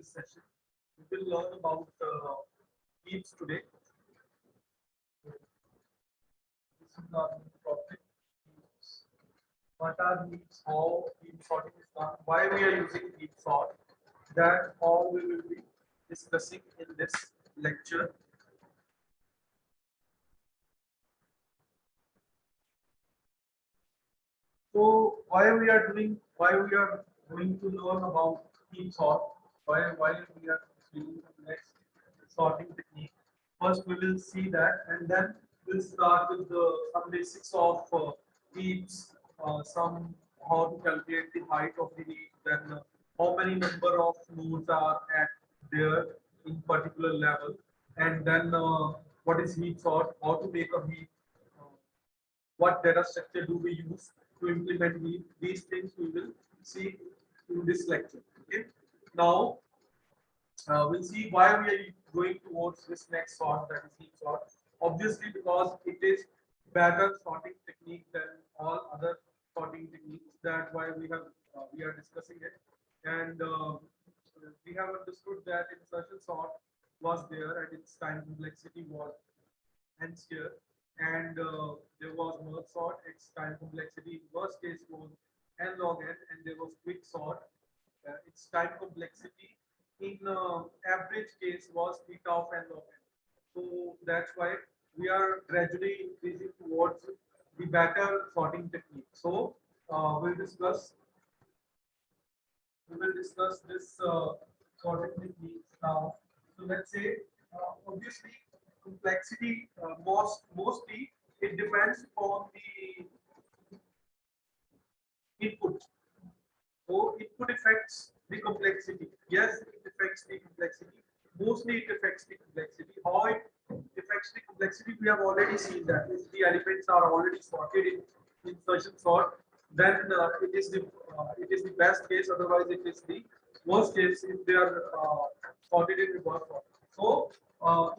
this session. We will learn about heaps today. This is our main topic. Heaps. What are heaps? How heap sorting is done? Why we are using heap sort? That all we will be discussing in this lecture. So why we are going to learn about heap sort? Why we are doing the next sorting technique? First we will see that, and then we'll start with some basics of heaps, some how to calculate the height of the heap, then how many number of nodes are at there in particular level, and then what is heap sort, how to make a heap, what data structure do we use to implement these things we will see in this lecture. Okay. Now we'll see why we are going towards this next sort, that is heap sort. Obviously, because it is better sorting technique than all other sorting techniques. That's why we are discussing it, and we have understood that insertion sort was there and its time complexity was hence here, and there was merge sort. Its time complexity in worst case was n log n, and there was quick sort. Its time complexity in average case was theta of n log n. So that's why we are gradually increasing towards the better sorting technique. So we will discuss this sorting techniques now. So let's say obviously complexity mostly it depends on the input. So input affects the complexity. Yes, it affects the complexity. Mostly it affects the complexity. How it affects the complexity, we have already seen that if the elements are already sorted in insertion sort, then it is the best case. Otherwise, it is the worst case if they are sorted in reverse sort. So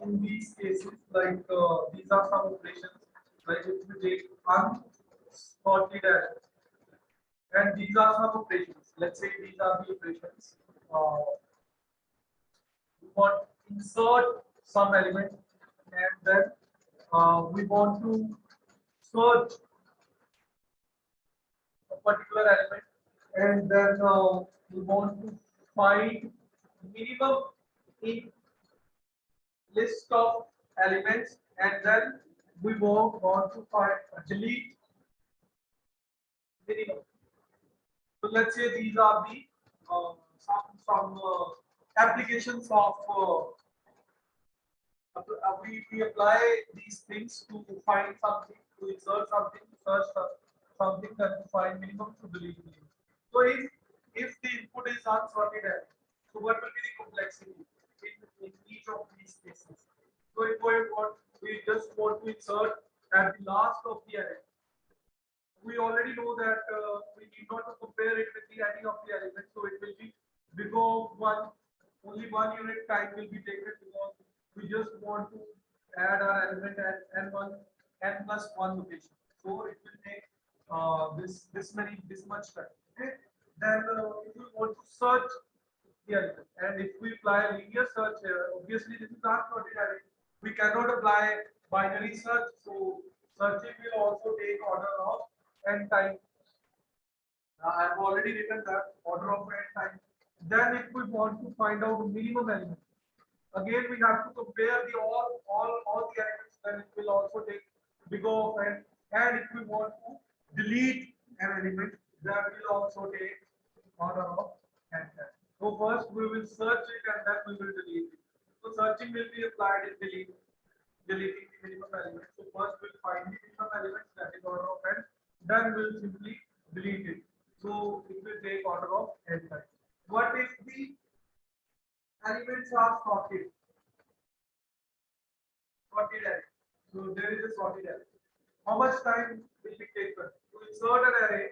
in these cases, like these are some operations. Like if we take unsorted array, and these are some operations. Let's say these are the operations. We want to insert some element, and then we want to search a particular element, and then we want to find minimum in list of elements, and then we want to find delete minimum. So let's say these are the some applications of we apply these things to find something, to insert something, to search something, then to find minimum, to delete minimum. So if the input is unsorted array, so what will be the complexity in each of these cases? So if we just want to insert at the last of the array, we already know that we need not to compare it with the any of the elements, so it will be before only one unit time will be taken, because we just want to add our element at n plus one location. So it will take this much time. Okay. Then if we want to search the element, and if we apply linear search here, obviously this is not sorted array. We cannot apply binary search, so searching will also take order of n time. I have already written that order of n time. Then if we want to find out minimum element, again we have to compare the all the elements, then it will also take big O of n. And if we want to delete an element, that will also take order of n time. So first we will search it, and then we will delete it. So searching will be applied in deleting the minimum element. So first we'll find the minimum element, that is order of n, then we'll simply delete it. So it will take order of n time. What if the elements are sorted? Sorted array. So there is a sorted array. How much time will be taken to insert an array?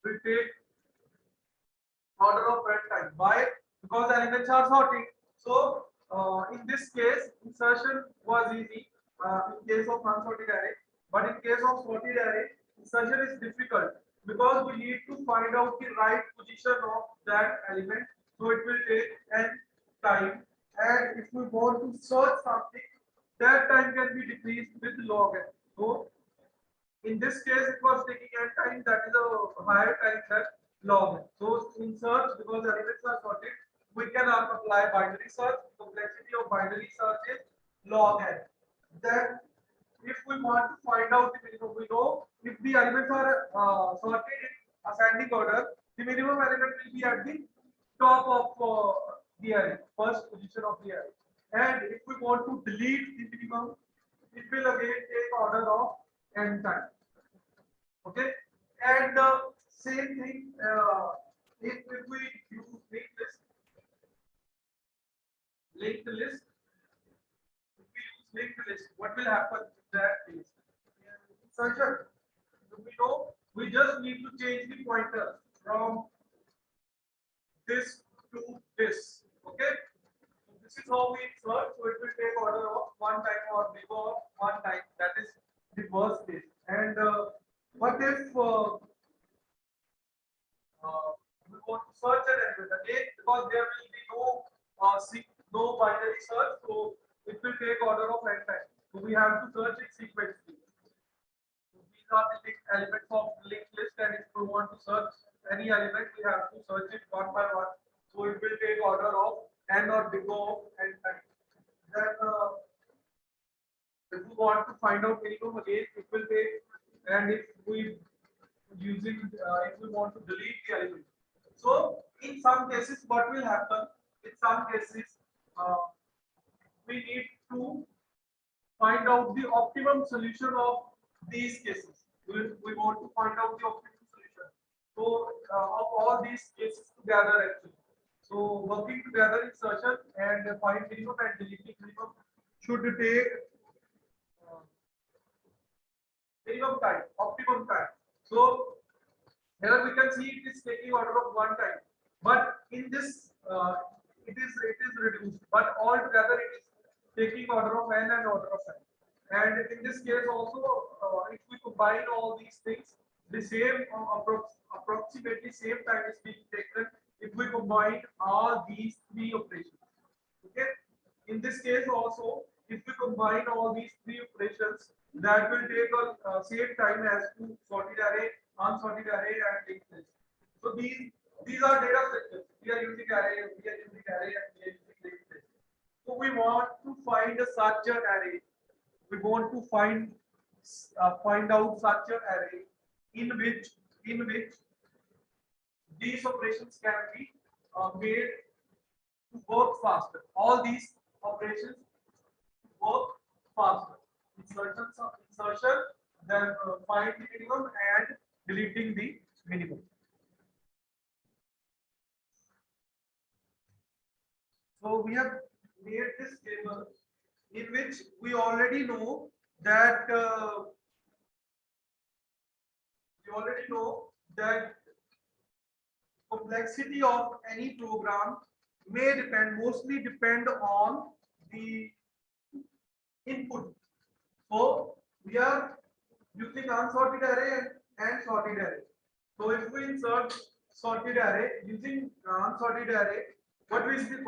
Will take order of n time. Why? Because elements are sorted. So in this case, insertion was easy in case of unsorted array, but in case of sorted array, insertion is difficult, because we need to find out the right position of that element so it will take n time. And if we want to search something, that time can be decreased with log n. So in this case, it was taking n time, that is a higher time than log n. So in search, because the elements are sorted, we can apply binary search. Complexity of binary search is log n. Then, if we want to find out the minimum, we know if the elements are sorted in ascending order, the minimum element will be at the top of the array, first position of the array. And if we want to delete the minimum, it will again take order of n time. Okay, and same thing if we use linked list, if we use linked list, what will happen in that case? In insertion, we know we just need to change the pointer from this to this. Okay, so this is how we insert. So it will take order of one time or before one time. That is the first case. And what if we want to search an element again, because there will be no binary search, so it will take order of n time. So we have to search it sequentially. So these are the elements of linked list, and if we want to search any element, we have to search it one by one. So it will take order of n or big O of n time. Then if we want to find out minimum again, it will take, and if we if we want to delete the element. So in some cases, what will happen? In some cases, we need to find out the optimum solution of these cases. We want to find out the optimum solution. So of all these cases together actually. So working together insertion and find minimum and deleting minimum should take minimum time, optimum time. So here we can see it is taking order of one time, but in this it is reduced. But altogether it is taking order of n and order of n. And in this case also, if we combine all these things, the same approximately same time is being taken if we combine all these three operations. Okay. In this case also, if we combine all these three operations, that will take a same time as to sorted array, unsorted array, and linked list. So these are data structures. We are using array, and we are using linked list. So we want to find such an array. We want to find out such an array in which these operations can be made to work faster. All these operations work faster. Insertion, then find the minimum and deleting the minimum. So we have made this table in which we already know that complexity of any program may mostly depend on the input. So we are using unsorted array and sorted array. So if we insert sorted array using unsorted array, what will be the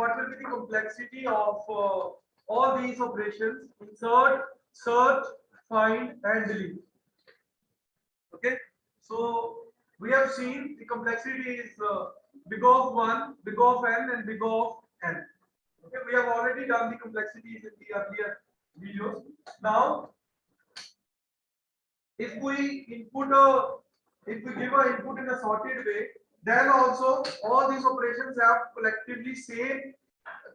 complexity of all these operations: insert, search, find, and delete? Okay, so we have seen the complexity is big of 1, big of n, and big of n. Okay, we have already done the complexities in the earlier videos. Now, if we give an input in a sorted way, then also all these operations have collectively same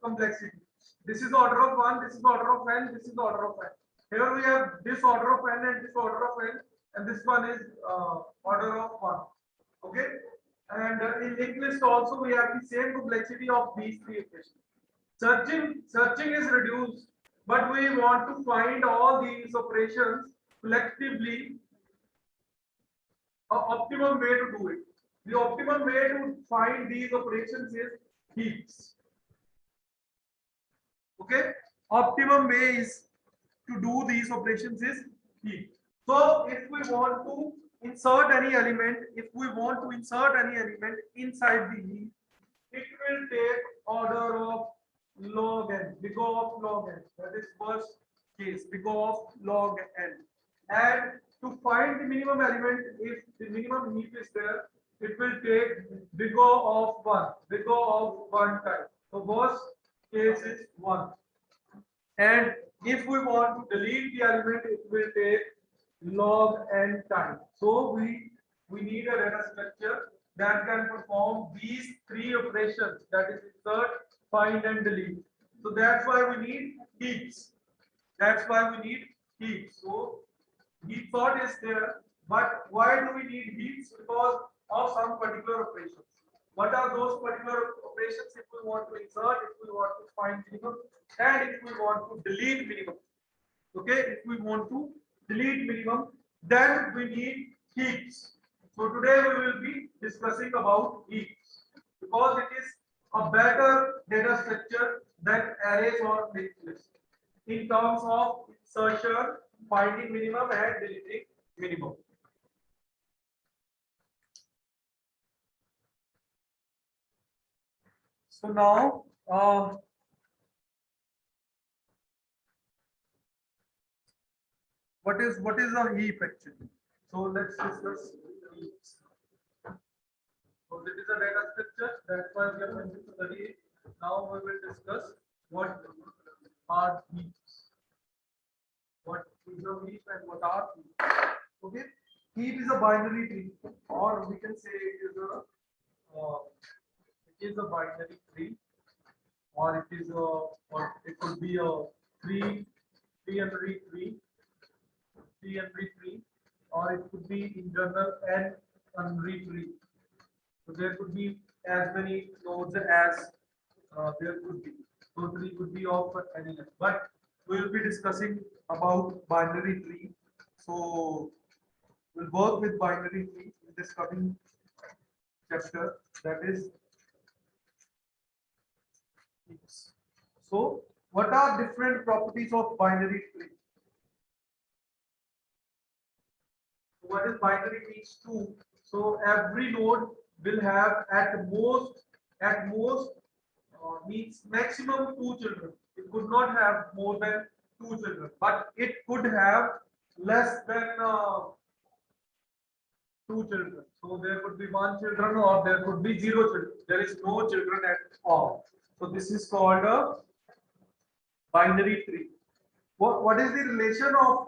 complexity. This is the order of 1, this is the order of n, this is the order of n. Here we have this order of n and this order of n, and this one is order of 1. Okay, and in linked list also we have the same complexity of these three operations. Searching is reduced, but we want to find all these operations collectively. Optimum way to do it. The optimum way to find these operations is heaps. Okay, optimum way is to do these operations is heap. So if we want to insert any element inside the heap, it will take order of log n, big O of log n. That is first case, big O of log n. And to find the minimum element, if the minimum heap is there, it will take big O of 1, big O of 1 time. So worst case is 1. And if we want to delete the element, it will take log n time. So we need a data structure that can perform these three operations, that is insert, find and delete. So that's why we need heaps. That's why we need heaps. So heap sort is there, but why do we need heaps? Because of some particular operations. What are those particular operations? If we want to insert, if we want to find minimum, and if we want to delete minimum. Okay, if we want to delete minimum, then we need heaps. So today we will be discussing about heaps because it is a better data structure than arrays or linked lists in terms of insertion, finding minimum and deleting minimum. So now what is a heap actually? So let's discuss heaps. So it is a data structure, that's why we are going to study it. Now we will discuss what are heaps. What is a heap and what are heaps? Okay, heap is a binary tree, or we can say it is a binary tree, or it is a, or it could be a three unary tree, or it could be in general an unary tree. So there could be as many nodes as there could be. So tree could be of any length. But we will be discussing about binary tree. So we'll work with binary tree in this coming chapter. That is heaps. So what are different properties of binary tree? What is binary means 2? So every node will have at most means maximum 2 children. It could not have more than 2 children, but it could have less than 2 children. So there could be 1 children or there could be 0 children. There is no children at all. So this is called a binary tree. What is the relation of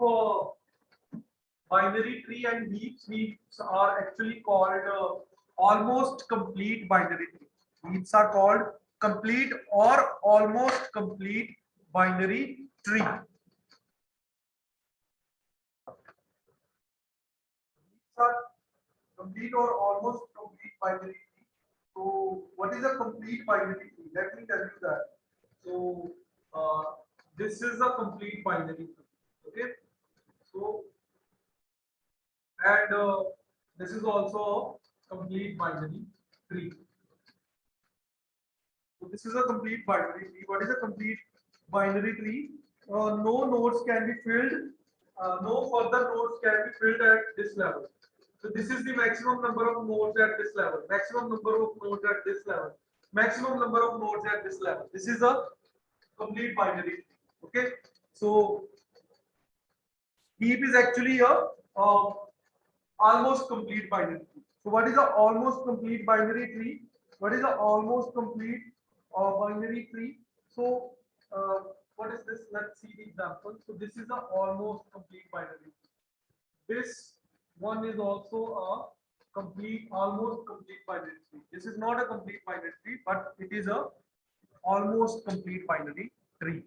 binary tree and heaps? Heaps are actually called almost complete binary tree. Heaps are called complete or almost complete binary tree. Heaps are complete or almost complete binary tree. So what is a complete binary tree? Let me tell you that. So this is a complete binary tree. Okay. So and this is also a complete binary tree. So this is a complete binary tree. What is a complete binary tree? No nodes can be filled. No further nodes can be filled at this level. So this is the maximum number of nodes at this level. Maximum number of nodes at this level. Maximum number of nodes at this level. This is a complete binary tree. Okay. So heap is actually a almost complete binary tree. So what is a almost complete binary tree? What is a almost complete binary tree? So what is this? Let's see the example. So this is a almost complete binary tree. This one is also a complete, almost complete binary tree. This is not a complete binary tree, but it is a almost complete binary tree.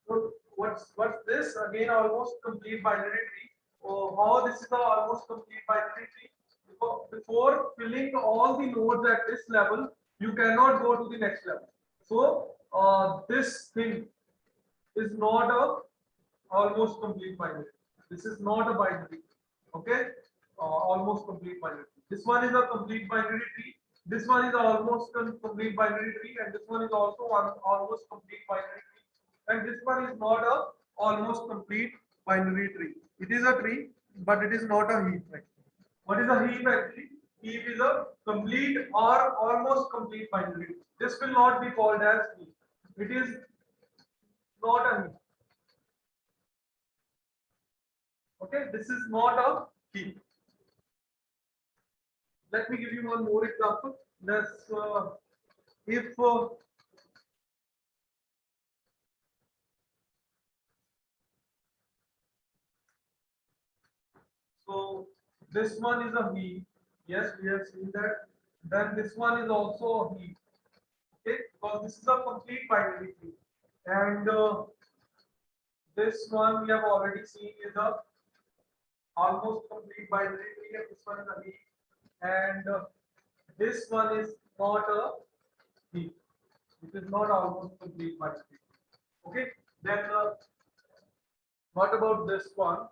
So what's this? Again, almost complete binary tree. How this is the almost complete binary tree? Before filling all the nodes at this level, you cannot go to the next level. So this thing is not a almost complete binary. This is not a binary. Okay, almost complete binary. This one is a complete binary tree. This one is almost complete binary tree, and this one is also one almost complete binary tree. And this one is not a almost complete binary tree. It is a tree, but it is not a heap. What is a heap actually? Heap is a complete or almost complete binary. This will not be called as heap. It is not a heap. Okay, this is not a heap. Let me give you one more example. Let's if so this one is a heap. Yes, we have seen that. Then this one is also a heap. Okay, because this is a complete binary tree. And this one we have already seen is a almost complete binary tree, and this one is a heap. And this one is not a heap. It is not almost complete binary. Okay. Then what about this one?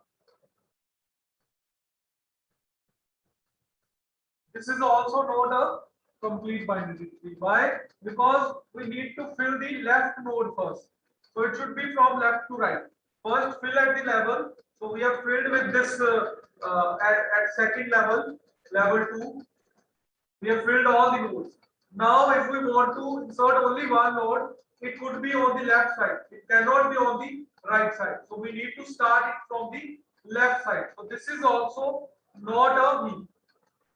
This is also not a complete binary tree. Why? Because we need to fill the left node first. So it should be from left to right. First fill at the level. So we have filled with this at second level, level 2. We have filled all the nodes. Now if we want to insert only one node, it could be on the left side. It cannot be on the right side. So we need to start it from the left side. So this is also not a heap.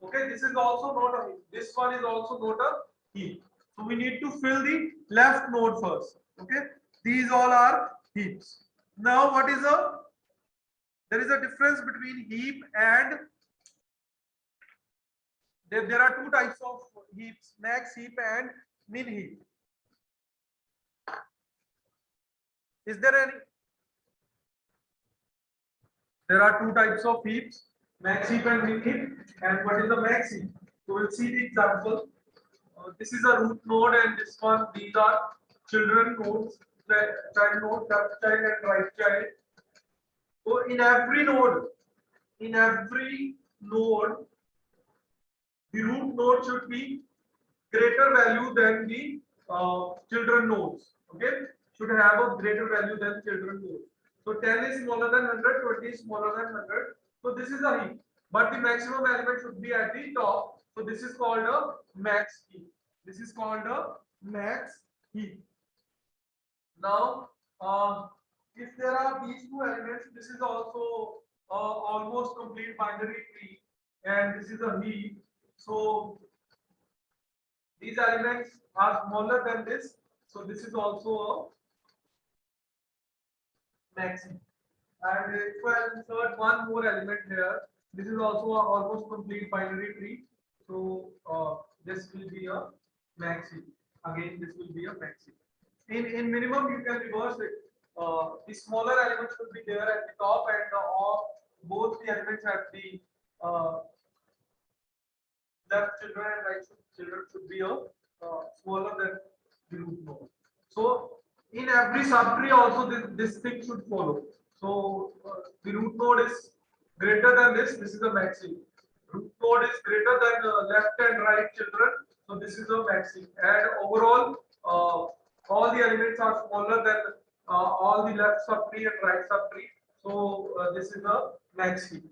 Okay, this is also not a heap. This one is also not a heap. So we need to fill the left node first. Okay, these all are heaps. Now what is a there is a difference between heap and there are two types of heaps, max heap and min heap. Is there any? There are two types of heaps, max heap and min heap. And what is the max heap? So we'll see the example. This is a root node, and this one, these are children nodes, child node, left child and right child. So in every node, the root node should be greater value than the children nodes. Okay, should have a greater value than children nodes. So 10 is smaller than 100, 20 is smaller than 100. So this is a heap, but the maximum element should be at the top. So this is called a max heap. This is called a max heap. Now, if there are these two elements, this is also almost complete binary tree, and this is a heap. So these elements are smaller than this, so this is also a max heap. And if I insert one more element here, this is also a almost complete binary tree. So this will be a max heap. Again, this will be a max heap. In minimum, you can reverse it. The smaller elements should be there at the top, and both the elements at the left children and right children should be a smaller than the root node. So in every subtree also this thing should follow. So the root node is greater than this. This is a maxi. Root node is greater than left and right children. So this is a maxi. And overall, all the elements are smaller than all the left subtree and right subtree. So this is a maxi.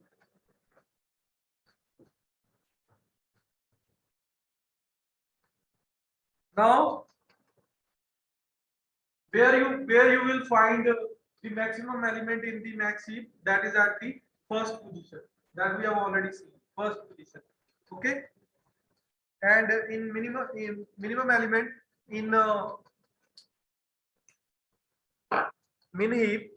Now, where you will find the maximum element in the max heap, that is at the first position, that we have already seen, first position. Okay, and in minimum element in min heap,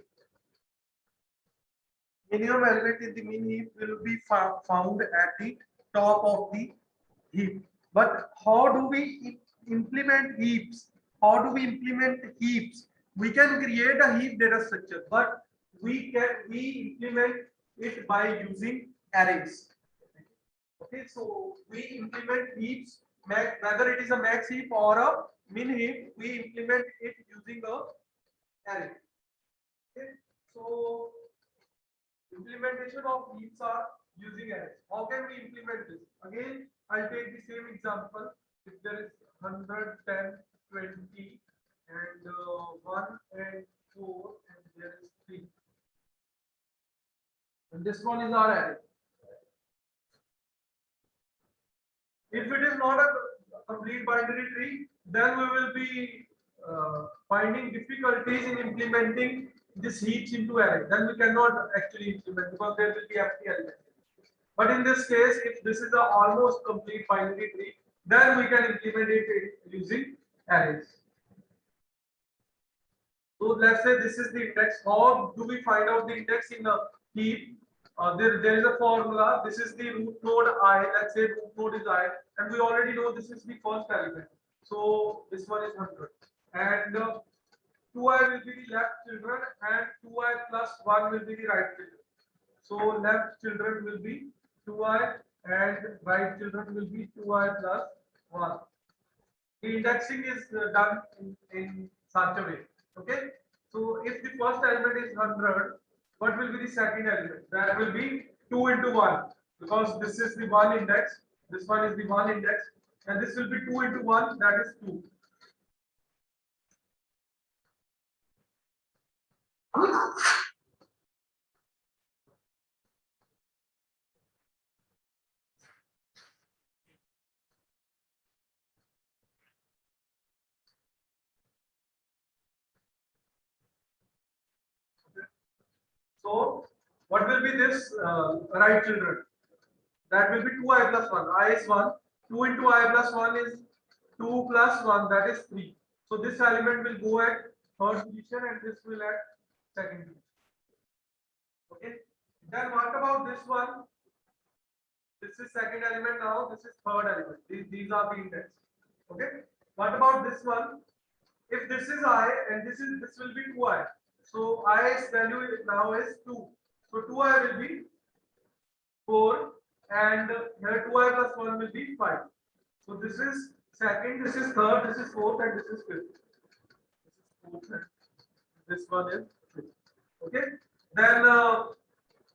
minimum element in the min heap will be found at the top of the heap. But how do we implement heaps? How do we implement heaps? We can create a heap data structure, but we implement it by using arrays. Okay, so we implement heaps, whether it is a max heap or a min heap, we implement it using a array. Okay, so implementation of heaps are using arrays. How can we implement this? Again, I'll take the same example. If there is 100, 10, 20, and 1 and 4, and there is 3. And this one is our array. If it is not a complete binary tree, then we will be finding difficulties in implementing this heaps into array. Then we cannot actually implement because there will be empty elements. But in this case, if this is a almost complete binary tree, then we can implement it using arrays. So let's say this is the index. How do we find out the index in a heap? There is a formula. This is the root node I. Let's say root node is I, and we already know this is the first element. So this one is 100, and 2i will be the left children, and 2i plus 1 will be the right children. So left children will be 2i, and right children will be 2i plus 1. The indexing is done in such a way. Okay. So if the first element is 100, what will be the second element? That will be 2 into 1, because this is the one index, this one is the one index, and this will be 2 into 1, that is 2. So what will be this right children? That will be 2i plus 1. I is 1. 2 into I plus 1 is 2 plus 1, that is 3. So this element will go at third position and this will at second position. Okay. Then what about this one? This is second element now. This is third element. These are the index. Okay. What about this one? If this is I and this will be 2i. So i's value now is 2. So 2i will be 4 and here 2i plus 1 will be 5. So this is second, this is third, this is fourth, and this is fifth. This is fourth. This one is fifth. Okay. Then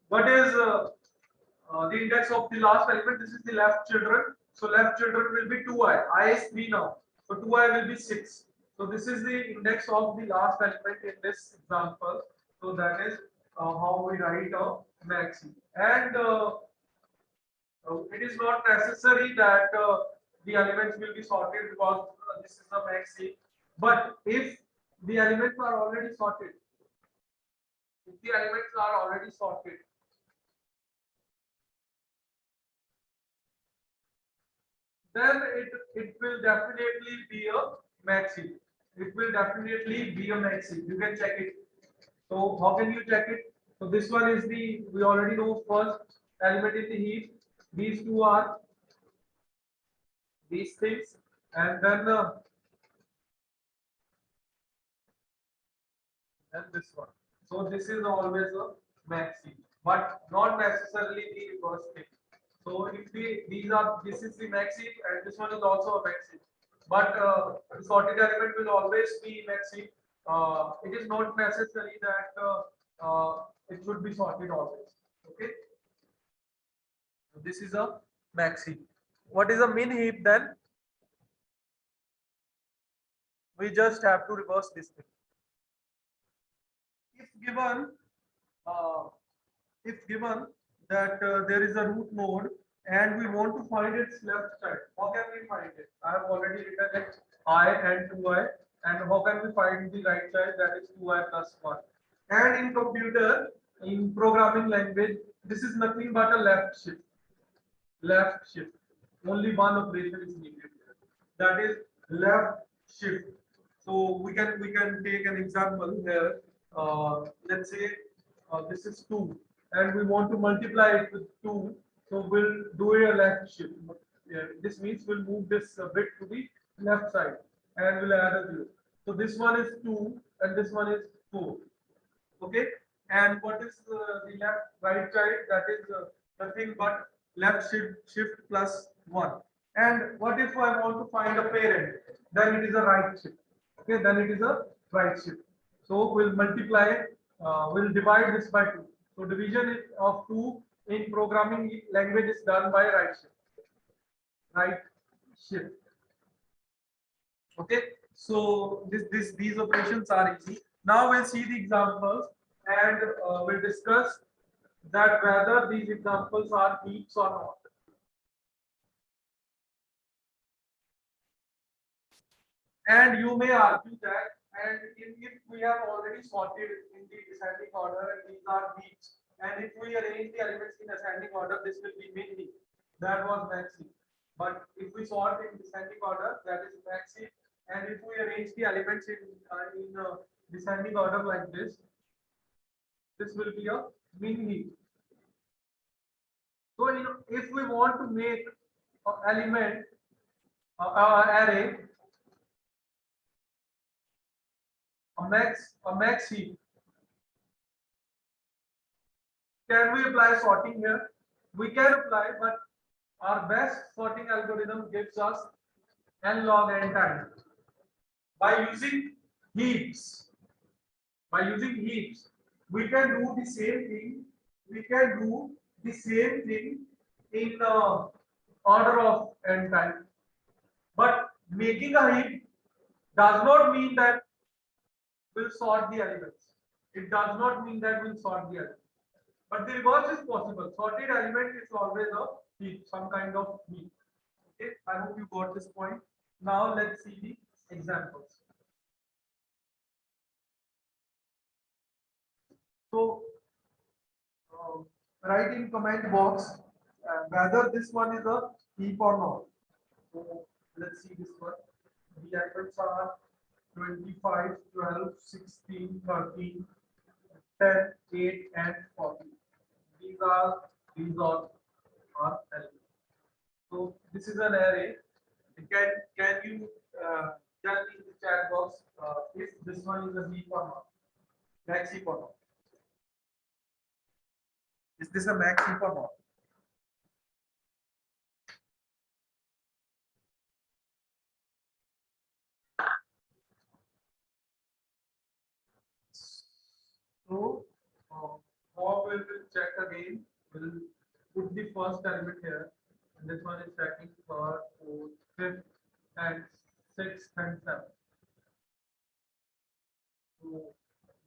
what is the index of the last element? This is the left children. So left children will be 2i. I is 3 now. So 2i will be 6. So this is the index of the last element in this example. So that is how we write a maxi. And it is not necessary that the elements will be sorted because this is a maxi. But if the elements are already sorted, then it will definitely be a maxi. It will definitely be a maxi. You can check it. So how can you check it? So this one is the, we already know first element in the heap. These two are these things, and then and this one. So this is always a maxi, but not necessarily the reverse thing. So if this is the maxi and this one is also a maxi, but the sorted element will always be maxi. It is not necessary that it should be sorted always. Okay, so this is a maxi. What is a min heap then? We just have to reverse this thing. If given uh, that there is a root node and we want to find its left side, how can we find it? I have already written it I and 2i, and how can we find the right side? That is 2i plus 1. And in computer, in programming language, this is nothing but a left shift. Left shift. Only one operation is needed. That is left shift. So we can take an example here. Let's say this is 2 and we want to multiply it with 2, so we'll do a left shift. Yeah, this means we'll move this bit to the left side and we'll add a 0. So this one is 2 and this one is 4. Okay, and what is the left right side? That is nothing but left shift plus 1. And what if I want to find a parent? Then it is a right shift. Okay, then it is a right shift. So we'll multiply, we'll divide this by 2. So division of 2 in programming language is done by right shift. Right shift. Okay, so these operations are easy. Now we'll see the examples and we'll discuss that whether these examples are heaps or not. And you may argue that, and if we have already sorted in the descending order, and these are heaps, and if we arrange the elements in ascending order, this will be min heap. That was max heap. But if we sort in descending order, that is max heap. And if we arrange the elements in descending order like this will be a min heap. So if we want to make an element array a max heap, can we apply sorting here? We can apply, but our best sorting algorithm gives us n log n time. By using heaps, we can do the same thing. We can do the same thing in order of n time. But making a heap does not mean that we'll sort the elements. It does not mean that we'll sort the elements. But the reverse is possible. Sorted element is always a heap, some kind of heap. Okay, I hope you got this point. Now let's see the examples. So write in comment box whether this one is a heap or not. So let's see this one. The elements are 25, 12, 16, 13, 10, 8, and 14. These all are elements. So this is an array. Can you tell me in the chat box if this one is a heap or not? Max heap or not? Is this a max heap or not? So how we will check again? We'll put the first element here, and this one is checking for 4th, 5th, and 6th and 7th. So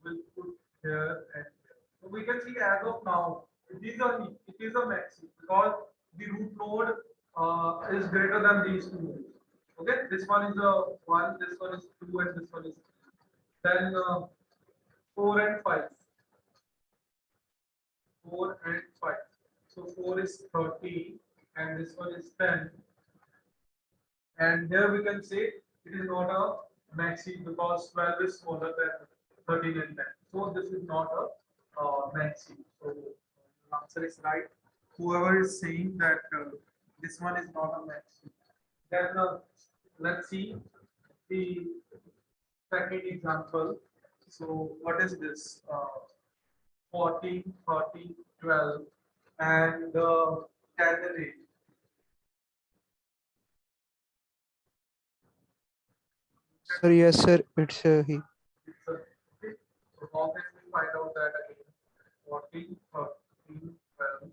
we'll put here and here. So we can see as of now it is a max heap because the root node is greater than these two nodes. Okay, this one is a 1, this one is 2, and this one is 3. Then 4 and 5. 4 and 5. So 4 is 30 and this one is 10. And here we can say it is not a max heap because 12 is smaller than 13 and 10. So this is not a max heap. So the answer is right. Whoever is saying that this one is not a max heap. Then let's see the second example. So what is this? 14, 30, 12, and 10 and 8. Sir, yes, sir. It's a heap. Okay. So how can we find out that again? 14, 13, 12, and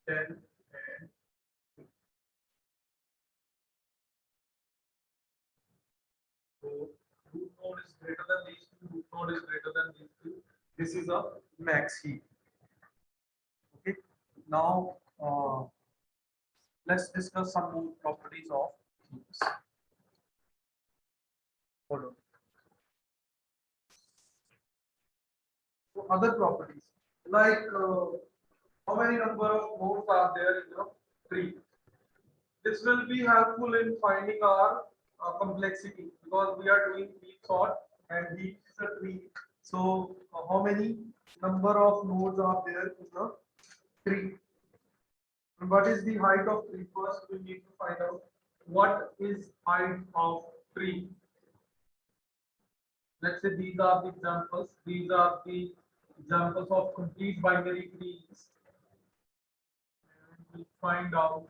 10, and 8. So root node is greater than these two, root node is greater than these two. This is a max heap. Okay. Now let's discuss some more properties of heaps. Hold on. So other properties like how many number of nodes are there in the tree. This will be helpful in finding our complexity because we are doing heap sort and heap is a tree. So how many number of nodes are there in the tree? And what is the height of tree? First, we need to find out what is height of tree. Let's say these are the examples. These are the examples of complete binary trees. And we find out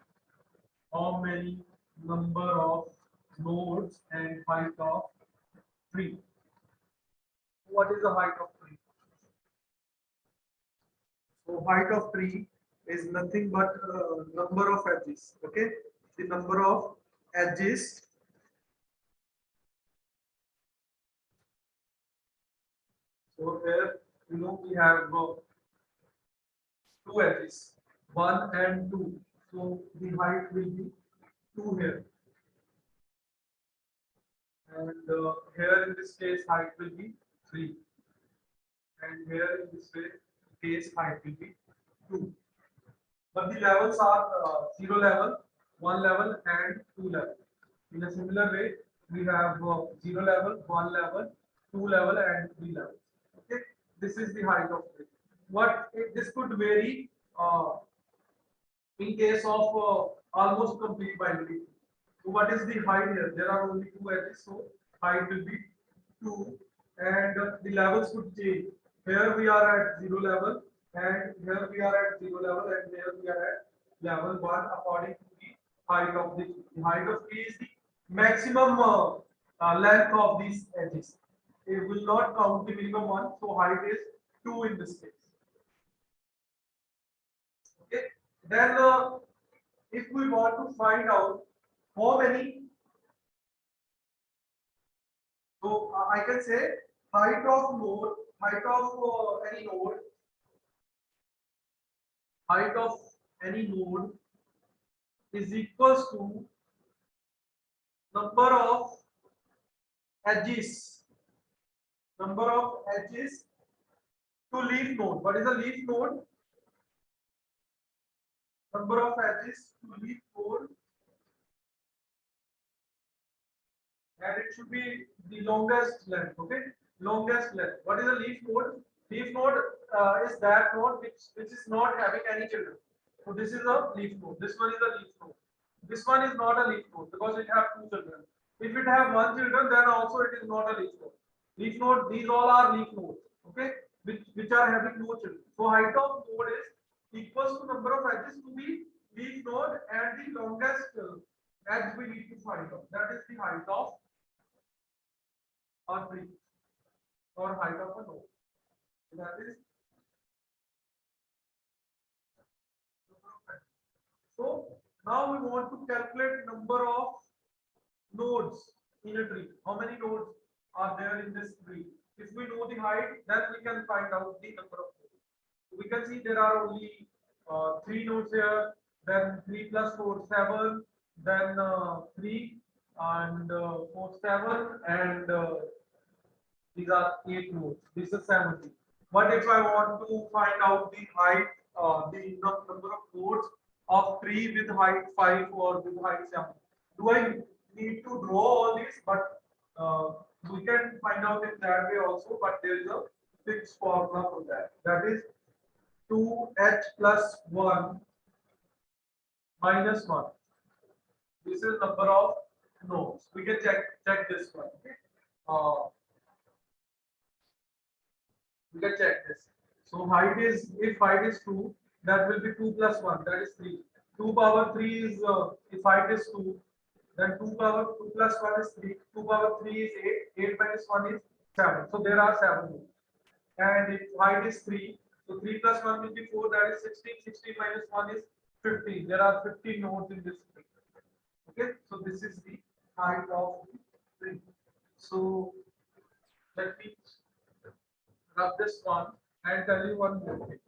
how many number of nodes and height of tree. What is the height of tree? So height of tree is nothing but number of edges. Okay, the number of edges. So here we have two edges, 1 and 2. So the height will be 2 here. and here in this case height will be 3, and here in this case height will be 2. But the levels are 0 level, 1 level, and 2 level. In a similar way, we have 0 level, 1 level, 2 level, and 3 levels. Okay, this is the height of tree. This could vary in case of almost complete binary. So what is the height here? There are only two edges, so height will be 2, and the levels could change. Here we are at 0 level, and here we are at 0 level, and here we are at level 1 according to the height of the tree. The height of tree is the maximum length of these edges. It will not count the minimum one, so height is 2 in this case. Okay. Then, if we want to find out how many, so I can say height of node, height of any node, height of any node is equals to number of edges, number of edges to leaf node. What is a leaf node? Number of edges to leaf node, and it should be the longest length. Okay, longest length. What is a leaf node? Leaf node is that node which is not having any children. So this is a leaf node. This one is a leaf node. This one is not a leaf node because it have two children. If it have one children, then also it is not a leaf node. Leaf node. These all are leaf nodes. Okay, which are having no children. So height of node is equals to number of edges to the leaf node, and the longest edge we need to find out. That is the height of a tree or height of a node. That is so. Now we want to calculate number of nodes in a tree. How many nodes are there in this tree? If we know the height, then we can find out the number of nodes. We can see there are only 3 nodes here. Then 3 plus 4 7. Then 3 and 4 7, and these are 8 nodes. This is 70. What if I want to find out the height, the number of nodes of tree with height 5 or with height 7? Do I need to draw all this? But we can find out in that way also. But there is a fixed formula for that. That is 2h plus 1 minus 1. This is number of nodes. We can check this one. Okay. We can check this. So height is, if height is 2, that will be 2 plus 1, that is 3. 2 power 3 is, if height is 2, then 2 power 2 plus 1 is 3. 2 power 3 is 8. 8 minus 1 is 7. So there are 7 nodes. And if height is 3, so 3 plus 1 will be 4, that is 16. 16 minus 1 is 15. There are 15 nodes in this tree. Okay, so this is the height of the tree. So let me rub this one and tell you one more thing.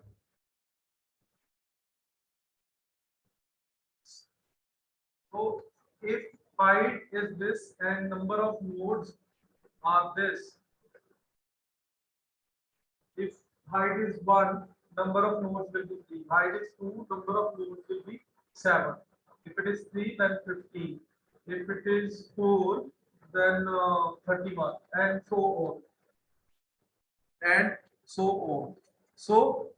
So if height is this and number of nodes are this, if height is 1, number of nodes will be 3. Height is 2, number of nodes will be 7. If it is 3, then 15. If it is 4, then 31, and so on. And so on. So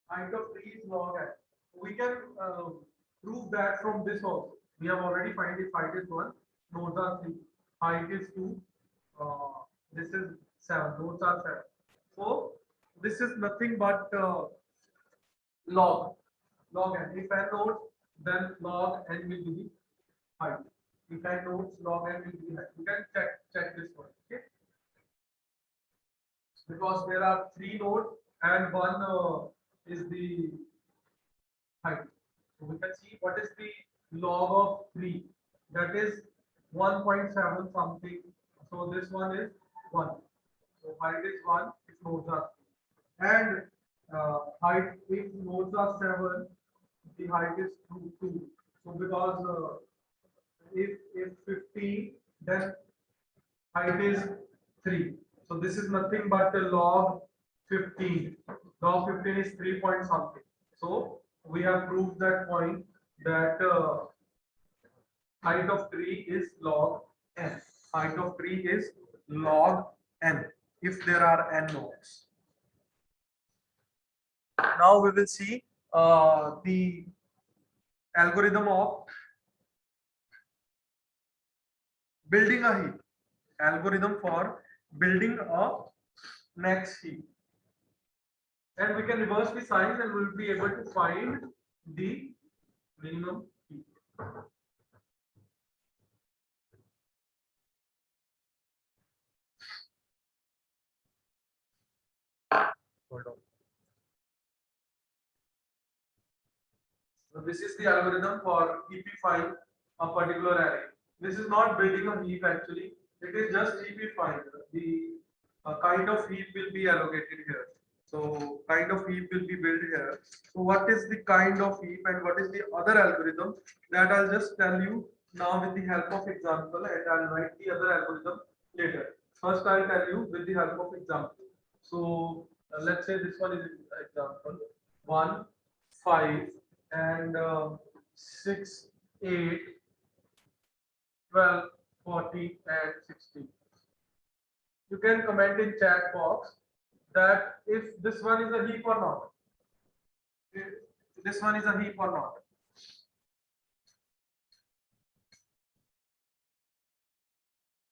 height of tree is log n. We can prove that from this also. We have already find if height is 1, nodes are 3. Height is 2. This is 7. Nodes are 7. So this is nothing but log n. If n nodes, then log n will be the height. If n nodes, log n will be the height. You can check this one. Okay. Because there are 3 nodes and 1 is the height. So we can see what is the log of 3. That is 1.7 something. So this one is 1. So height is 1 if nodes are 3. And height if nodes are 7, the height is 2. So because if 15, then height is 3. So this is nothing but a log 15. Log 15 is 3 point something. So we have proved that point that height of tree is log n. Height of tree is log n if there are n nodes. Now we will see the algorithm of building a heap. Algorithm for building a next heap. And we can reverse the signs and we will be able to find the minimum heap. Hold on. So this is the algorithm for heapifying a particular array. This is not building a heap actually. It is just heapifying. The kind of heap will be allocated here. So kind of heap will be built here. So what is the kind of heap and what is the other algorithm, that I'll just tell you now with the help of example, and I'll write the other algorithm later. First I'll tell you with the help of example. So let's say this one is example 1, 5 and 6, 8, 12, 14 and 16. You can comment in chat box that if this one is a heap or not. If this one is a heap or not.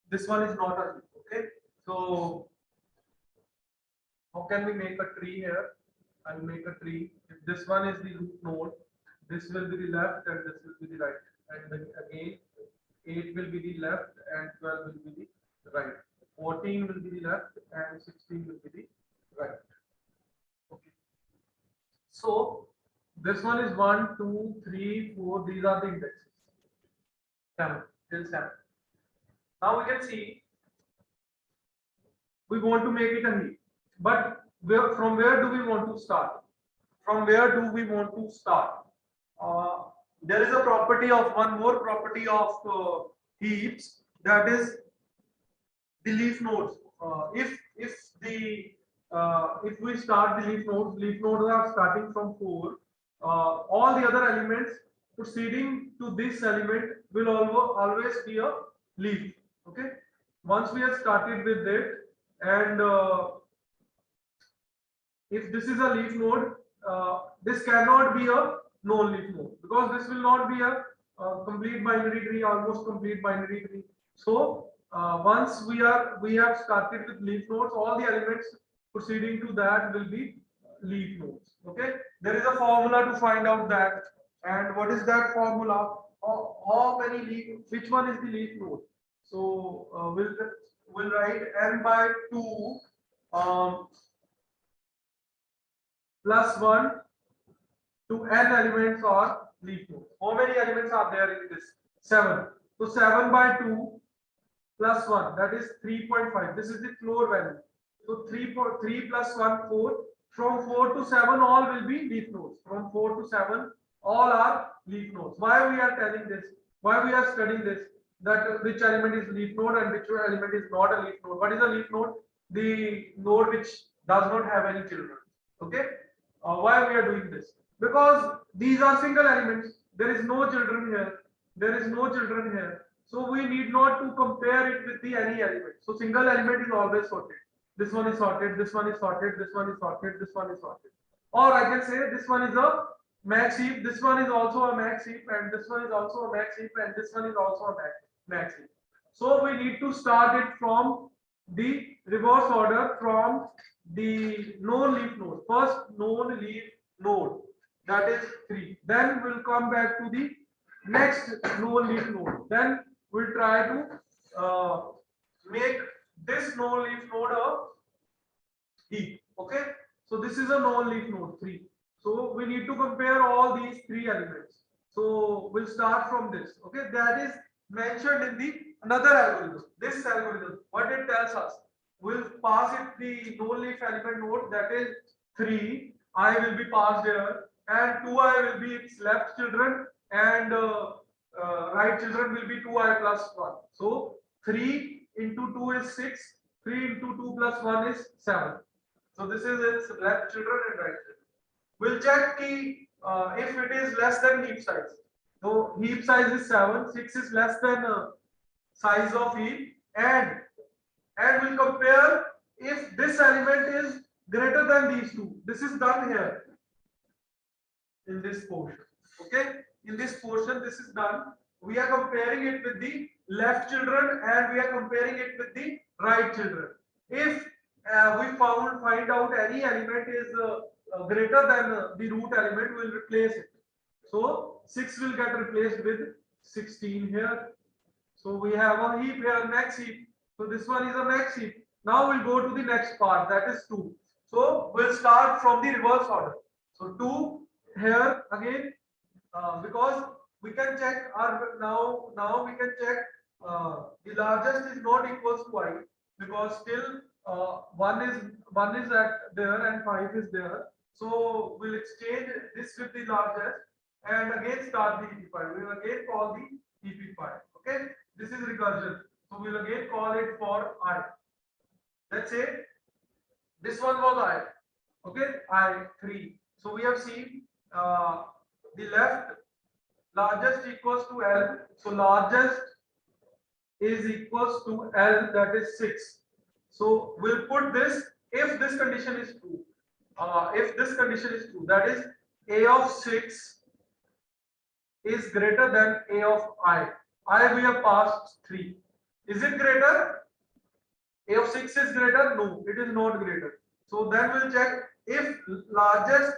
This one is not a heap. Okay. So how can we make a tree here? I'll make a tree. If this one is the root node, this will be the left and this will be the right. And then again, 8 will be the left and 12 will be the right. 14 will be the left and 16 will be the right. Okay. So this one is 1, 2, 3, 4. These are the indexes. 7 till 7. Now we can see we want to make it a heap. But from where do we want to start? From where do we want to start? There is a property of one more property of heaps, that is the leaf nodes. If we start the leaf nodes are starting from 4. All the other elements proceeding to this element will always be a leaf. Okay. Once we have started with it, and if this is a leaf node, this cannot be a non-leaf node because this will not be a complete binary tree, almost complete binary tree. So once we have started with leaf nodes, all the elements proceeding to that will be leaf nodes. Okay, there is a formula to find out that, and what is that formula? How many leaf? Which one is the leaf node? So we'll write n by 2. Plus 1 to n elements or leaf nodes. How many elements are there in this? 7. So 7 by 2 plus 1, that is 3.5. This is the floor value. So 3 plus 1, 4. From 4 to 7, all will be leaf nodes. From 4 to 7, all are leaf nodes. Why we are telling this? Why we are studying this? That which element is leaf node and which element is not a leaf node. What is a leaf node? The node which does not have any children. Okay. Why we are doing this? Because these are single elements. There is no children here. There is no children here. So we need not to compare it with the any element. So single element is always sorted. This one is sorted. This one is sorted. This one is sorted. This one is sorted. Or I can say this one is a max heap. This one is also a max heap, and this one is also a max heap, and this one is also a max heap. So we need to start it from the reverse order, from the non-leaf node. First non-leaf node, that is 3. Then we'll come back to the next non-leaf node. Then we'll try to make this non-leaf node a heap. Okay. So this is a non-leaf node 3. So we need to compare all these 3 elements. So we'll start from this. Okay. That is mentioned in the another algorithm. This algorithm, what it tells us, we'll pass it the no-leaf element node, that is 3. I will be passed here, and 2i will be its left children, and right children will be 2i plus 1. So 3 into 2 is 6, 3 into 2 plus 1 is 7. So this is its left children and right children. We'll check key if it is less than heap size. So heap size is 7, 6 is less than size of heap, and we'll compare if this element is greater than these two. This is done here in this portion. Okay, in this portion this is done. We are comparing it with the left children and we are comparing it with the right children. If we find out any element is greater than the root element, we will replace it. So 6 will get replaced with 16 here. So we have a heap here, next heap. So this one is a next heap. Now we'll go to the next part, that is 2. So we'll start from the reverse order. So 2 here again, because we can check our now we can check the largest is not equals to I, because still one is at there and 5 is there. So we'll exchange this with the largest and again start the EP5. We will again call the EP5. Okay, this is recursion. So we'll again call it for I. Let's say this one was I. Okay, I3. So we have seen the left largest equals to L. So largest is equals to L, that is 6. So we'll put this if this condition is true. If this condition is true, that is A of 6 is greater than A of I. I we have passed 3. Is it greater? A of 6 is greater? No, it is not greater. So then we'll check if largest,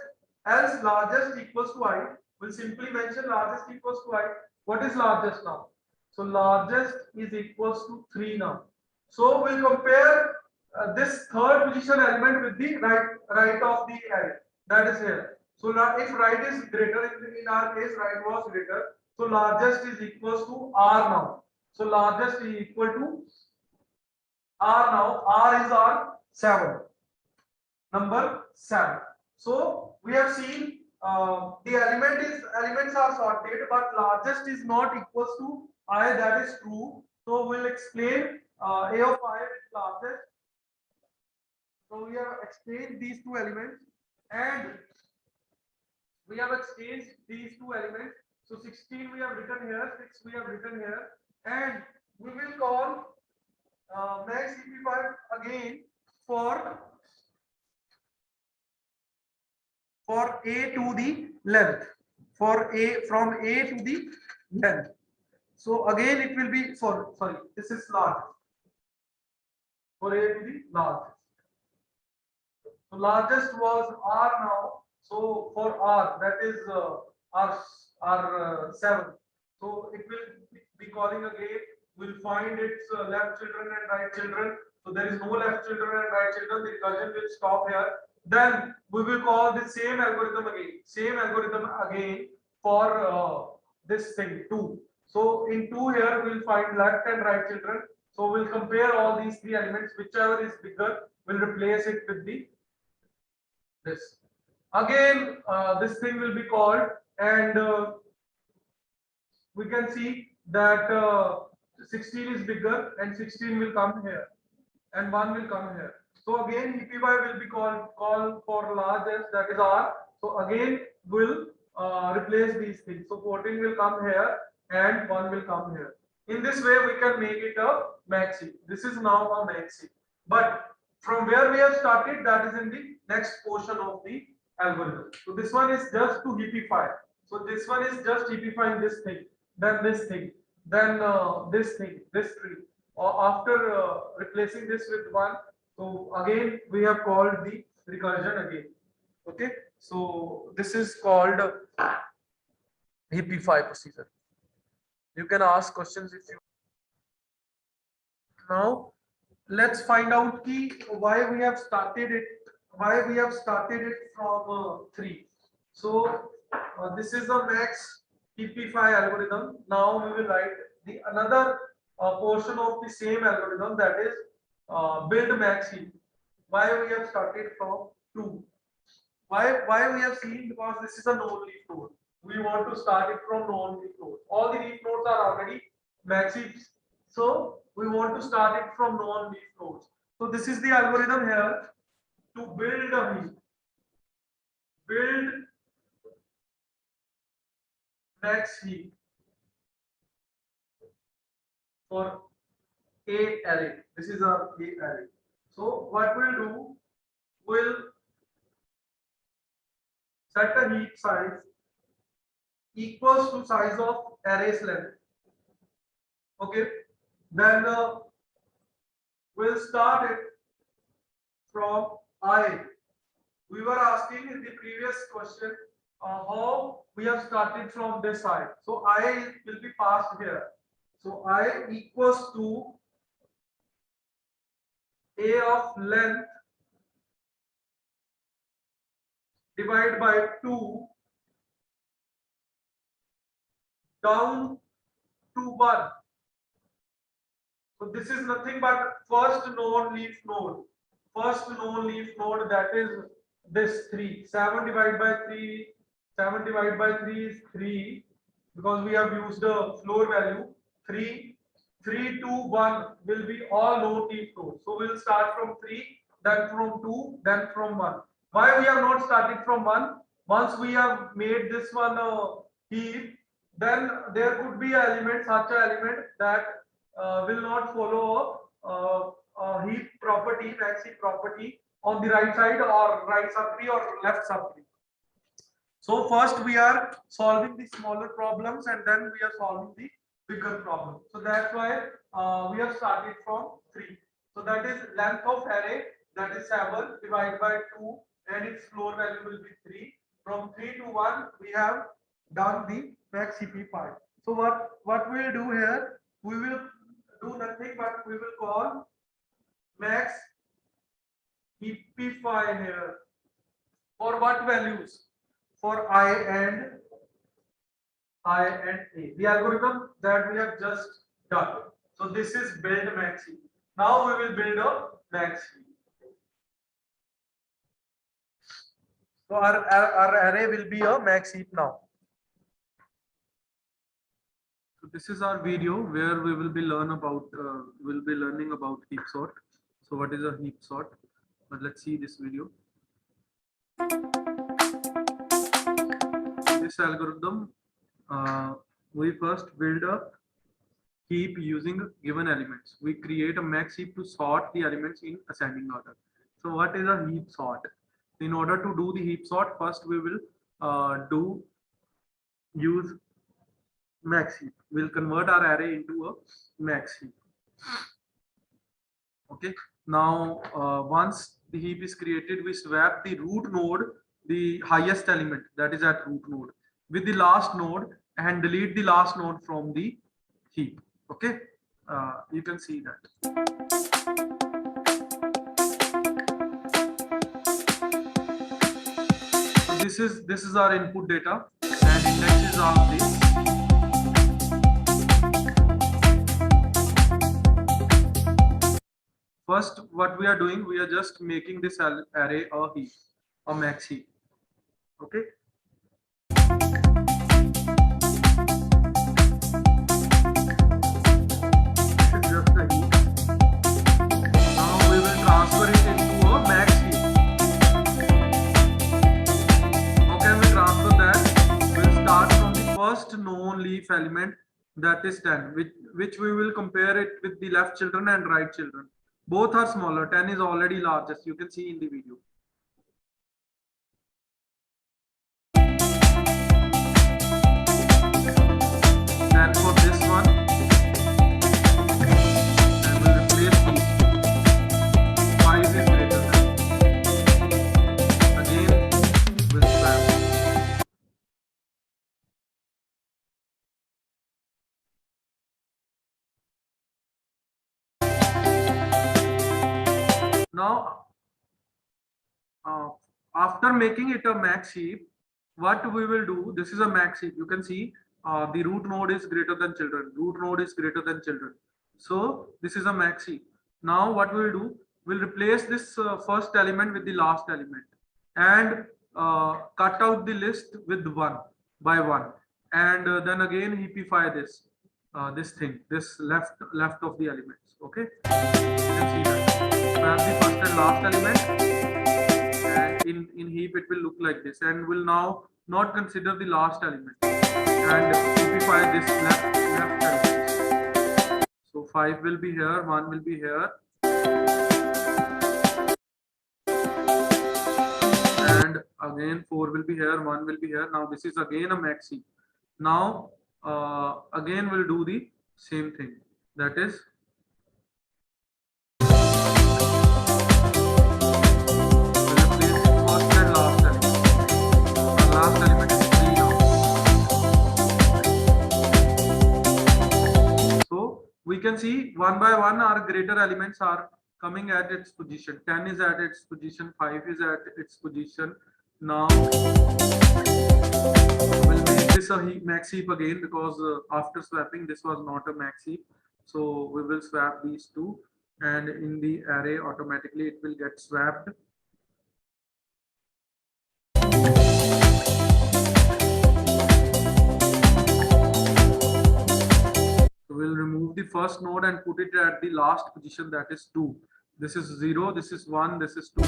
else largest equals to I. We'll simply mention largest equals to I. What is largest now? So largest is equals to 3 now. So we'll compare this third position element with the right of the array. That is here. So if right is greater, in our case right was greater. So largest is equals to R now. So largest is equal to R now. R is R 7. Number 7. So we have seen the elements are sorted, but largest is not equals to I. That is true. So we'll explain A of I is largest. So we have exchanged these two elements, and we have exchanged these two elements. So 16 we have written here, 6 we have written here, and we will call max EP5 again for A to the length, for A from A to the length. So again it will be sorry, this is large, for A to the largest. So largest was R now. So for R, that is R7. So it will be calling again. We'll find its left children and right children. So there is no left children and right children. The recursion will stop here. Then we will call the same algorithm again. Same algorithm again for this thing 2. So in 2 here we'll find left and right children. So we'll compare all these three elements. Whichever is bigger, we'll replace it with the this. Again, this thing will be called, and we can see that 16 is bigger and 16 will come here and 1 will come here. So again EPY will be called for largest, that is R. So again we'll replace these things. So 14 will come here and 1 will come here. In this way we can make it a maxi. This is now a maxi. But from where we have started, that is in the next portion of the algorithm. So this one is just to heapify. So this one is just heapifying this thing, then this thing, then this thing, this tree. Or after replacing this with 1, so again we have called the recursion again. Okay, so this is called heapify procedure. You can ask questions if you. Now let's find out why we have started it from 3. So this is the max TP5 algorithm. Now we will write the another portion of the same algorithm, that is build max heap. Why we have started from 2? Why we have seen, because this is a no leaf node. We want to start it from non-leaf nodes. All the leaf nodes are already max heaps, so we want to start it from non-leaf nodes. So this is the algorithm here to build a heap. Build max heap for A array. This is our A array. So what we'll do, we'll set a heap size equals to size of array's length. Okay. Then we'll start it from I. We were asking in the previous question how we have started from this side. So I will be passed here. So I equals to A of length divided by 2 down to 1. So this is nothing but first non-leaf node. First non-leaf node, that is this 3. 7 divided by 3. 7 divided by 3 is 3 because we have used the floor value. 3. 3 to 1 will be all non-leaf nodes. So we'll start from 3, then from 2, then from 1. Why we have not started from 1? Once we have made this one heap, then there could be an element, such an element that will not follow a heap property, max heap property on the right side or right subtree or left subtree. So first we are solving the smaller problems and then we are solving the bigger problem. So that's why we have started from 3. So that is length of array, that is 7 divided by 2 and its floor value will be 3. From 3 to 1 we have done the max heap part. So what we will do here, we will do nothing but we will call max heapify here. For what values? For I and A. The algorithm that we have just done. So this is build max heap. Now we will build a max heap. So our array will be a max heap now. So this is our video where we will be learning about heap sort. So what is a heap sort? But let's see this video. This algorithm, we first build a heap using given elements. We create a max heap to sort the elements in ascending order. So what is a heap sort? In order to do the heap sort, first we will use max heap. We'll convert our array into a max heap. Okay. Now, once the heap is created, we swap the root node, the highest element that is at root node, with the last node and delete the last node from the heap. Okay. You can see that. So this is our input data and index is of this. First, what we are doing, we are just making this array a heap, a max heap. Okay. This is just a heap. Now we will transfer it into a max heap. How can we transfer that? We'll start from the first known leaf element, that is 10, which we will compare it with the left children and right children. Both are smaller. 10 is already largest. You can see in the video. Then for this one, I will replace these. 5 is greater than. Again, we'll swap. Now, after making it a max heap, what we will do, this is a max heap. You can see the root node is greater than children. Root node is greater than children. So this is a max heap. Now what we will do, we'll replace this first element with the last element and cut out the list with 1. by 1, and then again heapify this this thing, this left of the elements. Okay, you can see that. Swap the first and last element, and in heap it will look like this, and will now not consider the last element and heapify this left element. So 5 will be here, 1 will be here, and again 4 will be here, 1 will be here. Now this is again a max heap. Now again we'll do the same thing, that is we'll replace the first and last element. The last element is 3 now. So we can see one by one our greater elements are coming at its position. 10 is at its position, 5 is at its position. Now we'll make this a max heap again, because after swapping this was not a max heap. So we will swap these two, and in the array automatically it will get swapped. So we'll remove the first node and put it at the last position, that is 2. This is 0, this is 1, this is 2.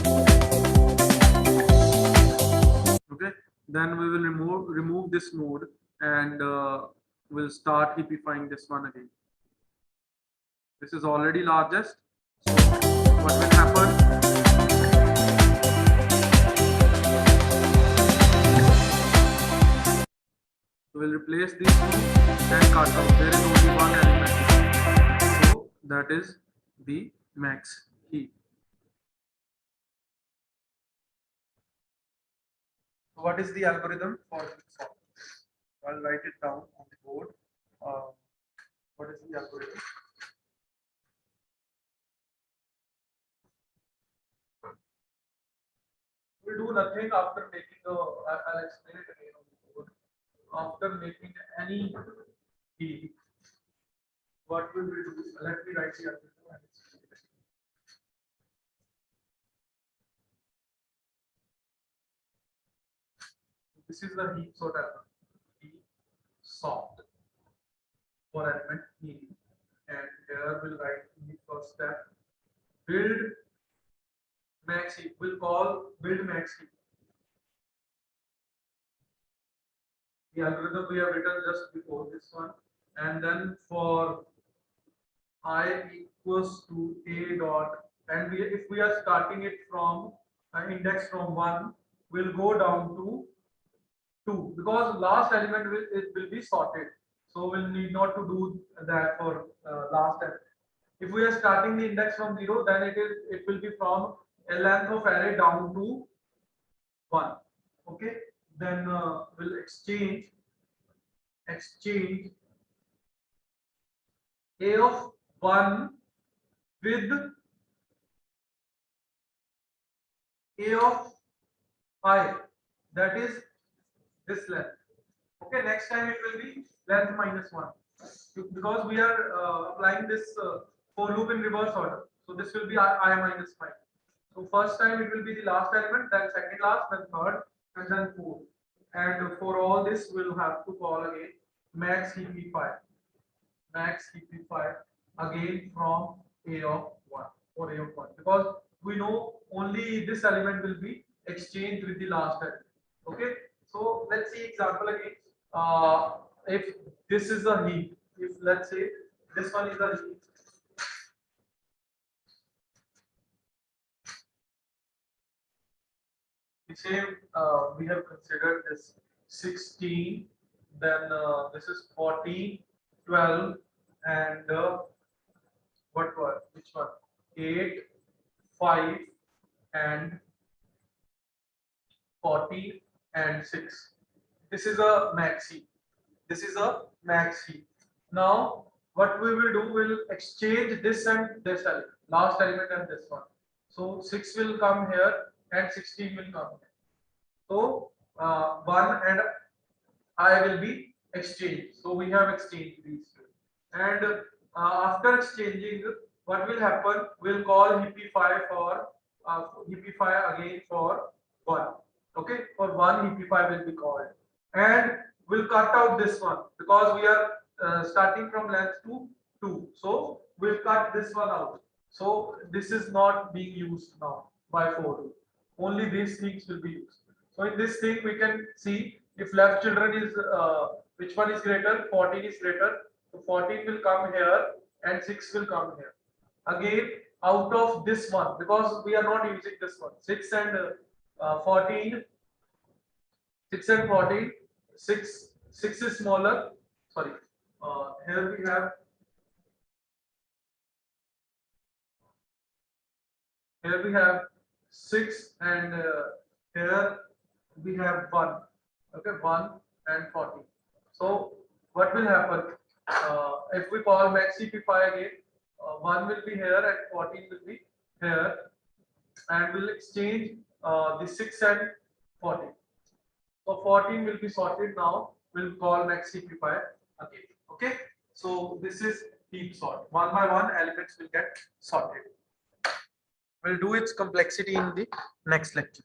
Okay, then we will remove this node, and we'll start heapifying this one again. This is already largest. So what will happen? We'll replace these two and cut off. There is only one element. So that is the max heap. So what is the algorithm for this? I'll write it down on the board. What is the algorithm? We'll do nothing after making I'll explain it again on the board. After making any heap, what will we do? Let me write the algorithm. This is the heap sort algorithm. Heap sort for element E, and here we'll write the first step. Build max heap. We'll call build max heap. The algorithm we have written just before this one, and then for I equals to a dot, and if we are starting it from an index from 1, we'll go down to 2, because last element will be sorted, so we'll need not to do that for last element. If we are starting the index from 0, then it will be from a length of array down to 1. Okay, then we'll exchange a of 1 with a of I, that is this length. Okay, next time it will be length minus 1, because we are applying this for loop in reverse order. So this will be I minus 5. So first time it will be the last element, then second last, then third, and then fourth. And for all this, we'll have to call again max heapify. Max heapify again from a of 1 or a of 1, because we know only this element will be exchanged with the last element. Okay, so let's see example again. If this is a heap, if let's say this one is a heap, the same we have considered this 16, then this is 14, 12, and what was which one? 8, 5, and 40 and 6. This is a max heap. This is a max heap. Now what we will do, we'll exchange this and this element, last element and this one. So 6 will come here and 16 will come here. So 1 and I will be exchanged. So we have exchanged these two. And after exchanging, what will happen? We'll call heapify for heapify again for 1. Okay, for 1 heapify will be called, and we'll cut out this one because we are starting from length to 2. So we'll cut this one out. So this is not being used now by 4. Only these things will be used. So in this thing we can see if left children is which one is greater, 14 is greater. So 14 will come here and 6 will come here. Again out of this one, because we are not using this one, 6 and 14, 6 and 14, 6 is smaller. Sorry, here we have here we have 6 and here we have 1. Okay, 1 and 40. So what will happen if we call maxipify again? 1 will be here and 14 will be here, and we'll exchange the 6 and 14. So 14 will be sorted now. We'll call maxipify again. Okay. So this is heap sort. One by one elements will get sorted. We'll do its complexity in the next lecture.